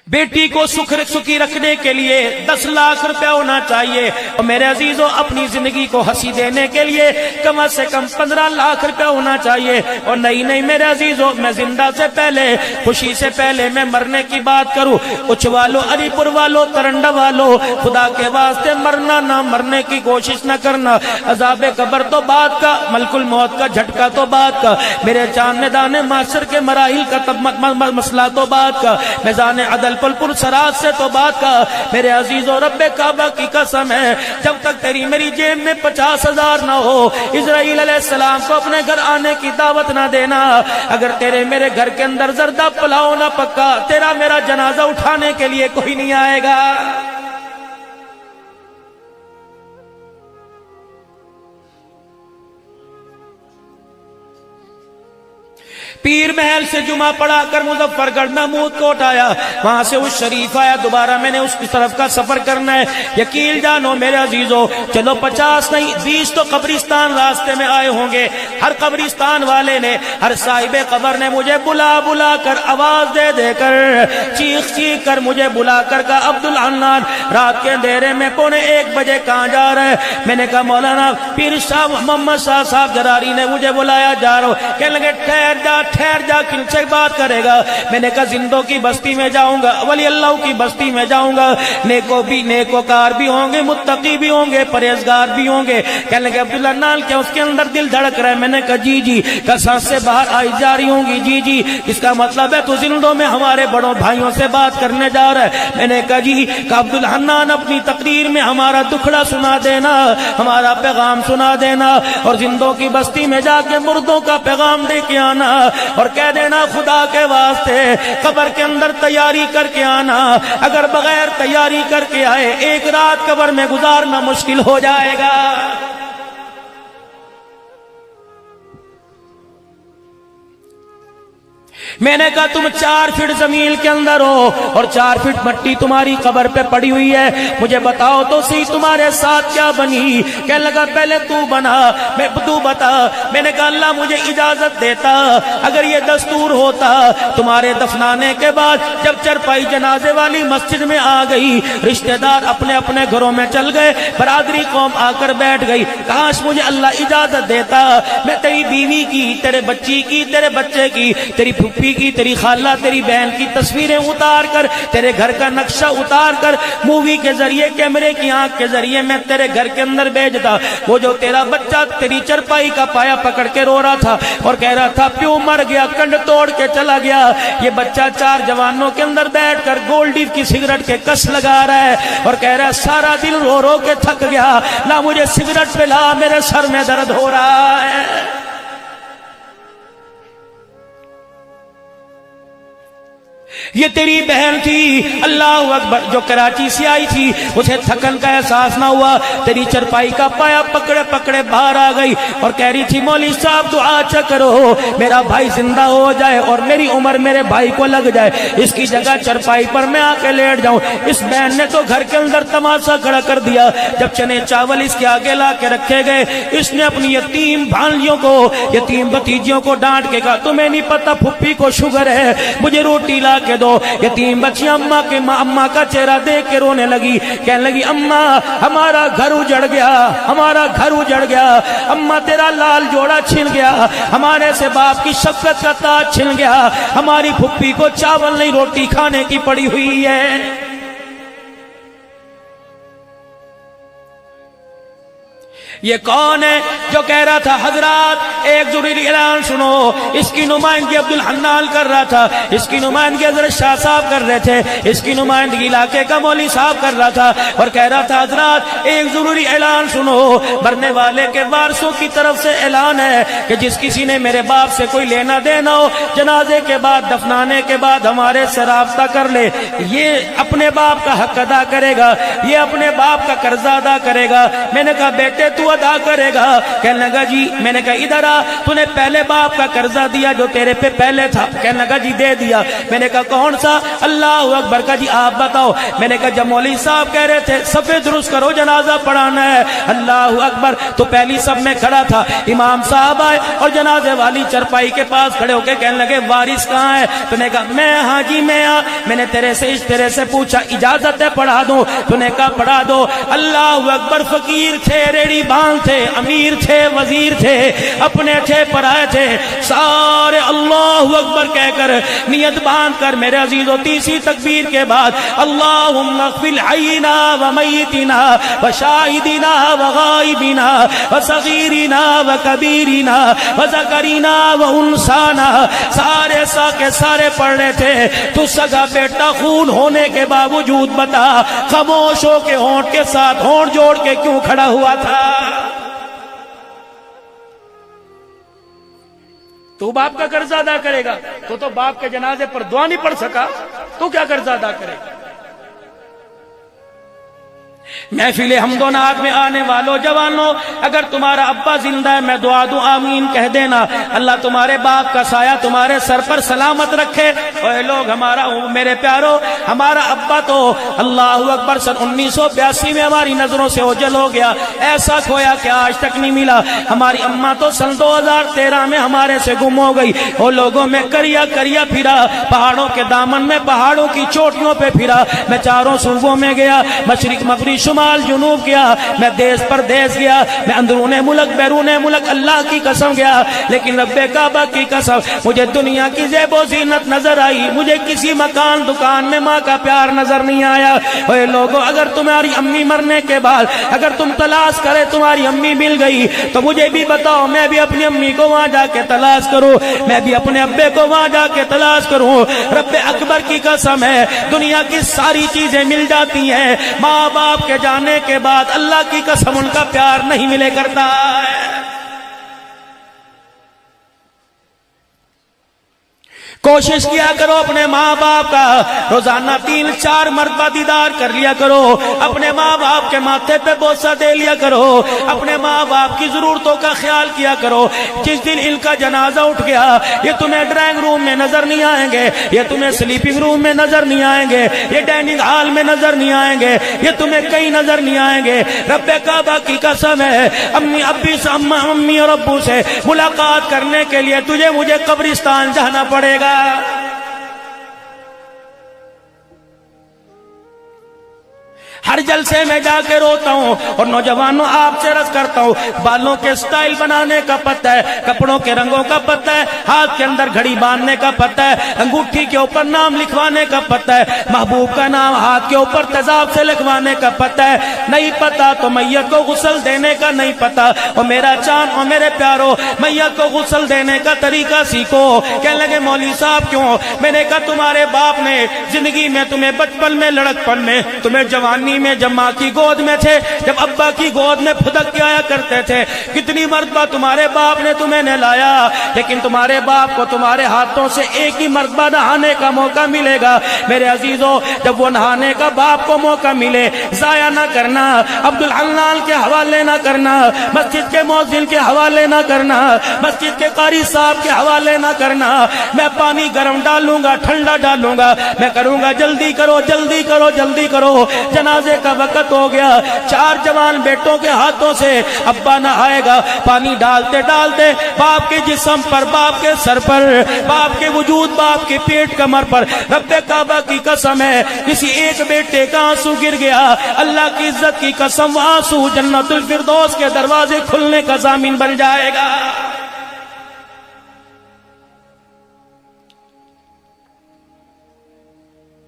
بیٹی کو سخی رکھنے کے لیے 10 لاکھ روپے ہونا چاہیے، اور میرے عزیزوں اپنی زندگی کو ہنسی دینے کے لیے کم سے کم 15 لاکھ روپے ہونا چاہیے۔ اور نہیں میرے عزیزوں، میں زندہ سے پہلے، خوشی سے پہلے میں مرنے کی بات کروں، اچ والو، علی پور والو، ترنڈا والو، خدا کے واسطے مرنا نہ مرنے کی کوشش نہ کرنا۔ عذاب قبر تو بات کا، ملک الموت کا جھٹکا تو بات کا، میرے چاند میدان معاشر کے مراحل کا مسئلہ تو بات کا، میزان عدل پل پل سرات سے تو بات کا۔ میرے عزیزوں رب کعبہ کی قسم ہے، جب تک تیری میری جیب میں 50,000 نہ ہو، اسرائیل علیہ السلام کو اپنے گھر آنے کی دعوت نہ دینا۔ اگر تیرے میرے گھر کے اندر زردہ پلاؤ نہ پکا، تیرا میرا جنازہ اٹھانے کے لیے کوئی نہیں آئے گا۔ پیر محل سے جمعہ پڑھا کر مظفر گڑھ محمود کوٹ آیا، وہاں سے اس شریف آیا، دوبارہ میں نے اس کی طرف کا سفر کرنا ہے۔ یقین جانو میرے عزیزوں، چلو 50 نہیں 20 تو قبرستان راستے میں آئے ہوں گے۔ ہر قبرستان والے نے، ہر صاحب قبر نے مجھے بلا بلا کر، آواز دے دے کر، چیخ چیخ کر مجھے بلا کر کہا، عبدالحنان رات کے اندھیرے میں 1:15 بجے کہاں جا رہا ہے؟ میں نے کہا مولانا پیر صاحب محمد شاہ صاحب جراری نے مجھے بلایا، جا رہا ہوں۔ کہنے لگے ٹھہر جا، کن سے بات کرے گا؟ میں نے کہا زندوں کی بستی میں جاؤں گا، ولی اللہ کی بستی میں جاؤں گا، نیکوکار بھی ہوں گے، متقی بھی ہوں گے، پرہیزگار بھی ہوں گے۔ کہنے لگے عبداللہ نال کیا اس کے اندر دل دھڑک رہا ہے؟ میں نے کہا جی جی۔ کہ سانس سے باہر آئی جا رہی ہوں گی؟ جی جی۔ اس کا مطلب ہے تو زندوں میں ہمارے بڑوں بھائیوں سے بات کرنے جا رہا ہے؟ میں نے کہا جی۔ کہ عبدالحنان اپنی تقریر میں ہمارا دکھڑا سنا دینا، ہمارا پیغام سنا دینا، اور زندوں کی بستی میں جا کے مردوں کا پیغام دے کے آنا، اور کہہ دینا خدا کے واسطے قبر کے اندر تیاری کر کے آنا، اگر بغیر تیاری کر کے آئے 1 رات قبر میں گزارنا مشکل ہو جائے گا۔ میں نے کہا تم 4 فٹ زمین کے اندر ہو اور 4 فٹ مٹی تمہاری قبر پہ پڑی ہوئی ہے، مجھے بتاؤ تو صحیح تمہارے ساتھ کیا بنی؟ کہنے لگا پہلے تو بنا، تو بتا۔ میں نے کہا اللہ مجھے اجازت دیتا، اگر یہ دستور ہوتا تمہارے دفنانے کے بعد جب چرپائی جنازے والی مسجد میں آ گئی، رشتہ دار اپنے اپنے گھروں میں چل گئے، برادری قوم آ کر بیٹھ گئی، کاش مجھے اللہ اجازت دیتا، میں تیری بیوی کی، تیرے بچی کی، تیرے بچے کی، تیری پھوپھی کی، تیری خالہ، تیری بہن کی تصویریں اتار کر، تیرے گھر کا نقشہ اتار کر مووی کے ذریعے، کیمرے کی آنکھ کے ذریعے میں تیرے گھر کے اندر بھیجتا۔ وہ جو تیرا بچہ تیری چرپائی کا پایا پکڑ کے رو رہا تھا اور کہہ رہا تھا پیو مر گیا، کنڈ توڑ کے چلا گیا، یہ بچہ 4 جوانوں کے اندر بیٹھ کر گولڈی کی سگریٹ کے کس لگا رہا ہے اور کہہ رہا ہے سارا دل رو رو کے تھک گیا، لا مجھے سگریٹ پلا، میرے سر میں درد ہو رہا ہے۔ یہ تیری بہن تھی، اللہ اکبر، جو کراچی سے آئی تھی، اسے تھکن کا احساس نہ ہوا، تیری چرپائی کا پایا پکڑے پکڑے باہر آ گئی اور کہہ رہی تھی مولوی صاحب دعا اچھا کرو، میرا بھائی زندہ ہو جائے اور میری عمر میرے بھائی کو لگ جائے، اس کی جگہ چرپائی پر میں آ کے لیٹ جاؤں۔ اس بہن نے تو گھر کے اندر تماشا کھڑا کر دیا، جب چنے چاول اس کے آگے لا کے رکھے گئے، اس نے اپنی یتیم بھانجیوں کو، یتیم بھتیجیوں کو ڈانٹ کے کہا تمہیں نہیں پتا پھپھی کو شوگر ہے، مجھے روٹی لا کے دو۔ یتیم بچیاں اماں کا چہرہ دیکھ کے رونے لگی، کہنے لگی اماں ہمارا گھر اجڑ گیا، ہمارا گھر اجڑ گیا، اماں تیرا لال جوڑا چھن گیا، ہمارے سے باپ کی شفقت کا تاج چھن گیا، ہماری پھپھی کو چاول نہیں روٹی کھانے کی پڑی ہوئی ہے۔ یہ کون ہے جو کہہ رہا تھا حضرات ایک ضروری اعلان سنو؟ اس کی نمائندگی عبدالحنان کر رہا تھا، اس کی نمائندگی حضرت شاہ صاحب کر رہے تھے، اس کی نمائندگی علاقے کا مولوی صاحب کر رہا تھا اور کہہ رہا تھا حضرات ایک ضروری اعلان سنو، مرنے والے کے وارثوں کی طرف سے اعلان ہے کہ جس کسی نے میرے باپ سے کوئی لینا دینا ہو، جنازے کے بعد دفنانے کے بعد ہمارے سے رابطہ کر لے، یہ اپنے باپ کا حق ادا کرے گا، یہ اپنے باپ کا قرض ادا کرے گا۔ میں نے کہا بیٹے تو تو ادا کرے گا؟ کہنے لگا جی. میں نے کہا ادھر آ, تو نے پہلے باپ کا قرضہ دیا جو تیرے پہ پہلے تھا؟ کہنے لگا جی دے دیا. میں نے کہا کون سا؟ اللہ اکبر. کا جی آپ بتاؤ. میں نے کہا جب مولوی صاحب کہہ رہے تھے صفے درست کرو جنازہ پڑھانا ہے, اللہ اکبر, تو پہلی صف میں کھڑا تھا. امام صاحب آئے اور جنازے والی چرپائی کے پاس کھڑے ہو کے کہنے لگے وارث کہاں ہے؟ تو نے کہا میں ہاں جی میں آ. میں نے تیرے سے اس طرح سے پوچھا اجازت ہے پڑھا دوں؟ تو نے کہا پڑھا دو. اللہ اکبر. فقیر تھے, ریڑی باندھ تھے, امیر تھے, وزیر تھے, اپنے تھے, پرائے تھے, سارے اللہ اکبر کہہ کر نیت باندھ کر میرے عزیزو تیسری تکبیر کے بعد اللہم اغفر حینا و میتنا و شاہدنا و غائبنا و صغیرنا و کبیرنا و ذکرنا و انسانا, سارے کے سارے پڑھ رہے تھے. تو سگا بیٹا خون ہونے کے باوجود بتا خاموش ہو کے ہونٹ کے ساتھ ہونٹ جوڑ کے کیوں کھڑا ہوا تھا؟ تو باپ کا قرضہ ادا کرے گا؟ تو باپ کے جنازے پر دعا نہیں پڑھ سکا, تو کیا قرضہ ادا کرے گا؟ محفل حمد و نعت میں آنے والوں جوانوں, اگر تمہارا ابا زندہ ہے میں دعا دوں آمین کہہ دینا. اللہ تمہارے باپ کا سایہ تمہارے سر پر سلامت رکھے. اے لوگ, ہمارا میرے پیارو, ہمارا ابا تو اللہ اکبر سن 1982 میں ہماری نظروں سے اوجھل ہو گیا, ایسا کھویا کہ آج تک نہیں ملا. ہماری اماں تو سن 2013 میں ہمارے سے گم ہو گئی. وہ لوگوں میں کریا کریا پھرا, پہاڑوں کے دامن میں, پہاڑوں کی چوٹیوں پہ پھرا. میں چاروں صوبوں میں گیا, مشرق مغرب شمال جنوب گیا, میں دیس پر دیس گیا, میں اندرون ملک بیرون ملک, اللہ کی قسم گیا. لیکن رب کعبہ کی قسم مجھے دنیا کی زیب و زینت نظر آئی, مجھے کسی مکان دکان میں ماں کا پیار نظر نہیں آیا. اے لوگوں, اگر تمہاری امی مرنے کے بعد اگر تم تلاش کرے تمہاری امی مل گئی تو مجھے بھی بتاؤ, میں بھی اپنی امی کو وہاں جا کے تلاش کروں, میں بھی اپنے ابے کو وہاں جا کے تلاش کروں. رب اکبر کی قسم ہے, دنیا کی ساری چیزیں مل جاتی ہیں, ماں باپ کے جانے کے بعد اللہ کی قسم ان کا پیار نہیں ملے کرتا ہے. کوشش کیا کرو اپنے ماں باپ کا روزانہ 3-4 مرتبہ دیدار کر لیا کرو, اپنے ماں باپ کے ماتھے پہ بوسہ دے لیا کرو, اپنے ماں باپ کی ضرورتوں کا خیال کیا کرو. جس دن ان کا جنازہ اٹھ گیا, یہ تمہیں ڈرائنگ روم میں نظر نہیں آئیں گے, یہ تمہیں سلیپنگ روم میں نظر نہیں آئیں گے, یہ ڈائننگ ہال میں نظر نہیں آئیں گے, یہ تمہیں کہیں نظر نہیں آئیں گے. رب کعبہ کی قسم ہے, امی ابی سے, امی اور ابو سے ملاقات کرنے کے لیے تجھے مجھے قبرستان جانا پڑے گا. ہر جلسے میں جا کے روتا ہوں. اور نوجوانوں آپ سے عرض کرتا ہوں, بالوں کے سٹائل بنانے کا پتہ ہے, کپڑوں کے رنگوں کا پتہ ہے, ہاتھ کے اندر گھڑی باندھنے کا پتہ ہے, انگوٹھی کے اوپر نام لکھوانے کا پتہ ہے, محبوب کا نام ہاتھ کے اوپر تیزاب سے لکھوانے کا پتہ ہے. نہیں پتا تو میت کو غسل دینے کا نہیں پتا. اور میرا چاند اور میرے پیارو, میت کو غسل دینے کا طریقہ سیکھو. کہنے لگے مولوی صاحب کیوں؟ میں نے کہا تمہارے باپ نے زندگی میں تمہیں بچپن میں, لڑکپن میں, تمہیں جوانی میں جب ماں کی گود میں تھے, جب ابا کی گود میں پھدک کے آیا کرتے تھے, کتنی مرتبہ تمہارے باپ نے تمہیں نہلایا, لیکن تمہارے باپ کو تمہارے ہاتھوں سے ایک ہی مرتبہ نہانے کا موقع ملے گا. میرے عزیزو, جب وہ نہانے کا باپ کو موقع ملے, ضائع نہ کرنا, عبدالحنان کے حوالے نہ کرنا, مسجد کے مؤذن کے حوالے نہ کرنا, مسجد کے قاری صاحب کے حوالے نہ کرنا. میں پانی گرم ڈالوں گا, ٹھنڈا ڈالوں گا, میں کروں گا جلدی کرو جلدی کرو جلدی کرو, جنازے کا وقت ہو گیا. 4 جوان بیٹوں کے ہاتھوں سے ابا نہائے گا. پانی ڈالتے ڈالتے باپ کے جسم پر, باپ کے سر پر, باپ کے وجود, باپ کے پیٹ کمر پر, رب کعبہ کی قسم ہے کسی ایک بیٹے کا آنسو گر گیا, اللہ کی عزت کی قسم آنسو جنت الفردوس کے دروازے کھلنے کا ضامن بن جائے گا.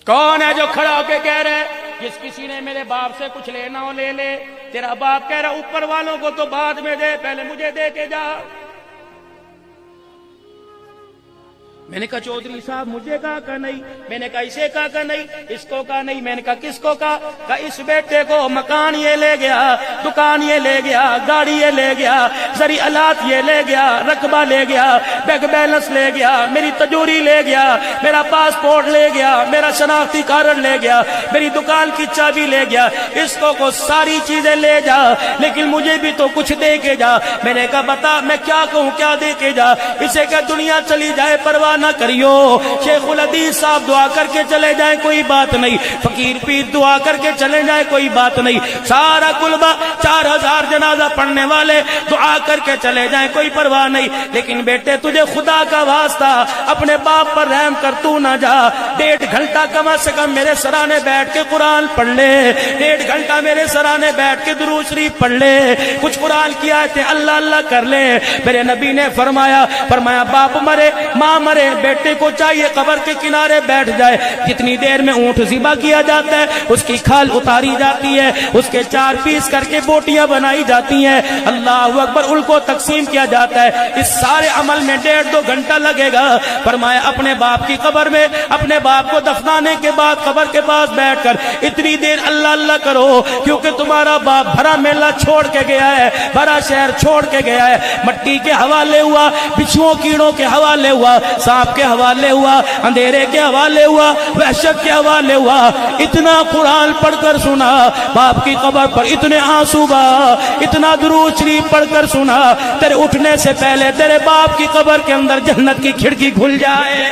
کون ہے جو کھڑا ہو کے کہہ رہے جس کسی نے میرے باپ سے کچھ لینا ہو لے لے؟ تیرا باپ کہہ رہا اوپر والوں کو تو بعد میں دے, پہلے مجھے دے کے جا. میں نے کہا چودھری صاحب مجھے کہا نہیں، میں نے کہا اسے کہا نہیں، اس کو کہا نہیں، میں نے کہا کس کو کہا اس بیٹے کو مکان یہ لے گیا، دکان یہ لے گیا، گاڑی یہ لے گیا، زرعی آلات یہ لے گیا، رقبہ لے گیا، بینک بیلنس لے گیا، میری تجوری لے گیا، میرا پاسپورٹ لے گیا، میرا شناختی کارڈ لے گیا، میری دکان کی چابی لے گیا، اس کو ساری چیزیں لے جا لیکن مجھے بھی تو کچھ دے کے جا۔ میں نے کہا بتا میں کیا کہوں، کیا دے کے جا؟ اسے کہ دنیا چلی جائے پرواہ نہ کریو، شیخ الحدیث صاحب دعا کر کے چلے جائیں کوئی بات نہیں، فقیر پیر دعا کر کے چلے جائیں کوئی بات نہیں، سارا کلبہ 4000 جنازہ پڑھنے والے دعا کر کے چلے جائیں کوئی پرواہ نہیں، لیکن بیٹے تجھے خدا کا واسطہ اپنے باپ پر رحم کر تو نہ جا، 1.5 گھنٹہ کم از کم میرے سرانے بیٹھ کے قرآن پڑھ لے، 1.5 گھنٹہ میرے سرانے بیٹھ کے درود شریف پڑھ لے، کچھ قرآن کی آیتیں اللہ اللہ کر لے۔ میرے نبی نے فرمایا باپ مرے ماں مرے بیٹے کو چاہیے قبر کے کنارے بیٹھ جائے، جتنی دیر میں اونٹ ذبح کیا جاتا ہے اس کی کھال اتاری جاتی ہے، اس کے 4 پیس کر کے بوٹیاں بنائی جاتی ہیں، اللہ اکبر، ان کو تقسیم کیا جاتا ہے، اس سارے عمل میں 1.5-2 گھنٹہ لگے گا۔ فرمایا اپنے باپ کی قبر میں اپنے باپ کو دفنانے کے بعد قبر کے پاس بیٹھ کر اتنی دیر اللہ اللہ کرو، کیونکہ تمہارا باپ بھرا میلہ چھوڑ کے گیا ہے، بھرا شہر چھوڑ کے گیا ہے، مٹی کے حوالے ہوا، بچھوؤں کیڑوں کے حوالے ہوا، سانپ کے حوالے ہوا، اندھیرے کے حوالے ہوا، وحشت کے حوالے ہوا، اتنا قرآن پڑھ کر سنا، باپ کی قبر پر اتنے آنسو بہا، اتنا درود شریف پڑھ کر سنا، تیرے اٹھنے سے پہلے تیرے باپ کی قبر کے اندر جنت کی کھڑکی کھل جائے۔